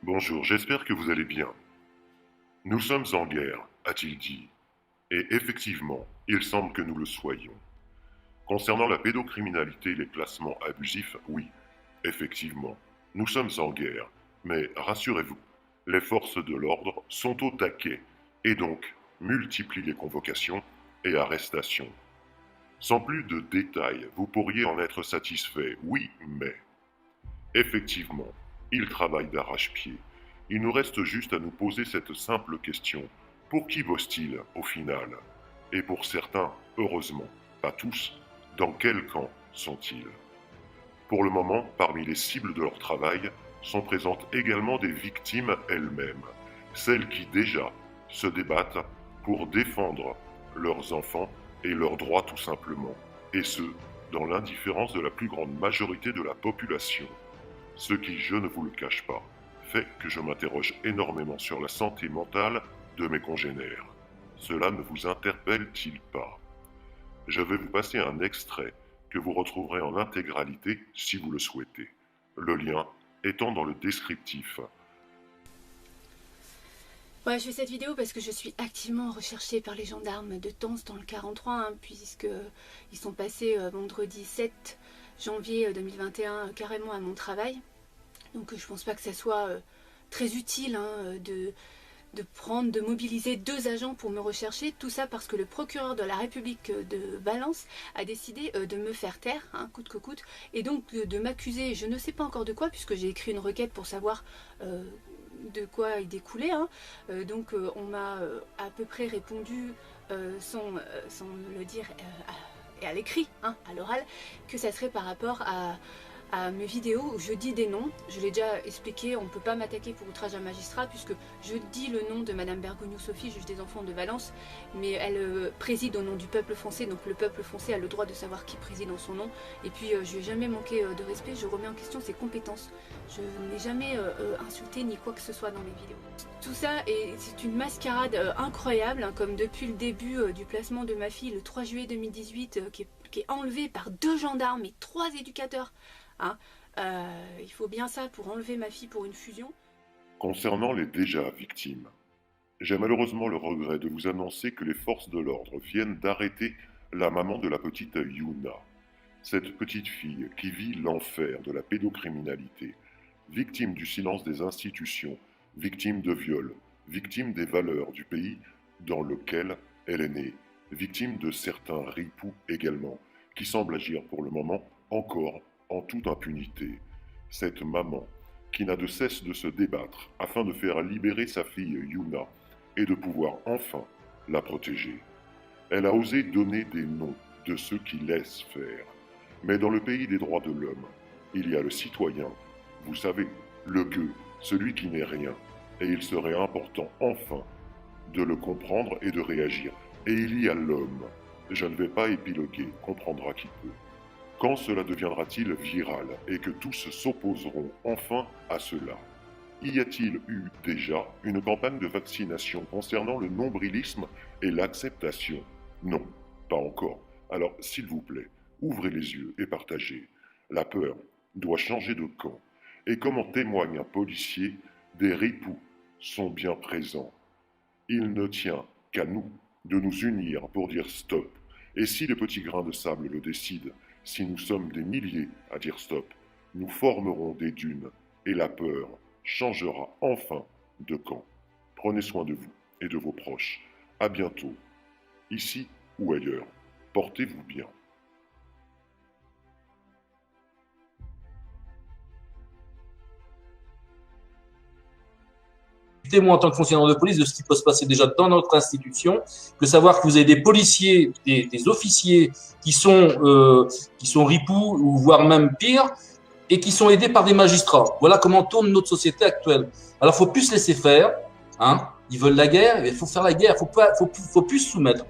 Bonjour, j'espère que vous allez bien. Nous sommes en guerre, a-t-il dit. Et effectivement, il semble que nous le soyons. Concernant la pédocriminalité et les placements abusifs, oui, effectivement, nous sommes en guerre. Mais rassurez-vous, les forces de l'ordre sont au taquet et donc multiplient les convocations et arrestations. Sans plus de détails, vous pourriez en être satisfait, oui, mais... Effectivement, ils travaillent d'arrache-pied. Il nous reste juste à nous poser cette simple question. Pour qui bossent-ils au final? Et pour certains, heureusement, pas tous, dans quel camp sont-ils? Pour le moment, parmi les cibles de leur travail, sont présentes également des victimes elles-mêmes, celles qui déjà se débattent pour défendre leurs enfants et leurs droits tout simplement, et ce, dans l'indifférence de la plus grande majorité de la population. Ce qui, je ne vous le cache pas, fait que je m'interroge énormément sur la santé mentale de mes congénères. Cela ne vous interpelle-t-il pas? Je vais vous passer un extrait que vous retrouverez en intégralité si vous le souhaitez. Le lien étant dans le descriptif. Ouais, je fais cette vidéo parce que je suis activement recherchée par les gendarmes de Tence dans le 43, puisqu'ils sont passés vendredi 7 janvier 2021 carrément à mon travail. Donc je pense pas que ça soit très utile de mobiliser 2 agents pour me rechercher. Tout ça parce que le procureur de la République de Valence a décidé de me faire taire, coûte que coûte, et donc de m'accuser, je ne sais pas encore de quoi, puisque j'ai écrit une requête pour savoir de quoi il découlait. On m'a à peu près répondu sans le dire et à l'écrit, à l'oral, que ça serait par rapport à mes vidéos où je dis des noms. Je l'ai déjà expliqué, on ne peut pas m'attaquer pour outrage à magistrat puisque je dis le nom de Madame Bergogneau Sophie, juge des enfants de Valence, mais elle préside au nom du peuple français, donc le peuple français a le droit de savoir qui préside en son nom. Et puis je n'ai jamais manqué de respect, je remets en question ses compétences. Je n'ai jamais insulté ni quoi que ce soit dans mes vidéos. Tout ça, c'est une mascarade incroyable, comme depuis le début du placement de ma fille le 3 juillet 2018, qui est enlevée par 2 gendarmes et 3 éducateurs. Il faut bien ça pour enlever ma fille pour une fusion. Concernant les déjà victimes, j'ai malheureusement le regret de vous annoncer que les forces de l'ordre viennent d'arrêter la maman de la petite Yuna. Cette petite fille qui vit l'enfer de la pédocriminalité, victime du silence des institutions, victime de viol, victime des valeurs du pays dans lequel elle est née, victime de certains ripoux également, qui semblent agir pour le moment encore en toute impunité. Cette maman qui n'a de cesse de se débattre afin de faire libérer sa fille Yuna et de pouvoir enfin la protéger. Elle a osé donner des noms de ceux qui laissent faire. Mais dans le pays des droits de l'homme, il y a le citoyen, vous savez, le gueux, celui qui n'est rien, et il serait important enfin de le comprendre et de réagir. Et il y a l'homme, je ne vais pas épiloguer, comprendra qui peut. Quand cela deviendra-t-il viral et que tous s'opposeront enfin à cela? Y a-t-il eu déjà une campagne de vaccination concernant le nombrilisme et l'acceptation? Non, pas encore. Alors, s'il vous plaît, ouvrez les yeux et partagez. La peur doit changer de camp. Et comme en témoigne un policier, des ripoux sont bien présents. Il ne tient qu'à nous de nous unir pour dire stop. Et si les petits grains de sable le décident, si nous sommes des milliers à dire stop, nous formerons des dunes et la peur changera enfin de camp. Prenez soin de vous et de vos proches. À bientôt, ici ou ailleurs. Portez-vous bien. Témoin en tant que fonctionnaire de police de ce qui peut se passer déjà dans notre institution, que savoir que vous avez des policiers, des officiers qui sont ripoux ou voire même pire, et qui sont aidés par des magistrats. Voilà comment tourne notre société actuelle. Alors, faut plus se laisser faire. Ils veulent la guerre, il faut faire la guerre. Faut plus se soumettre.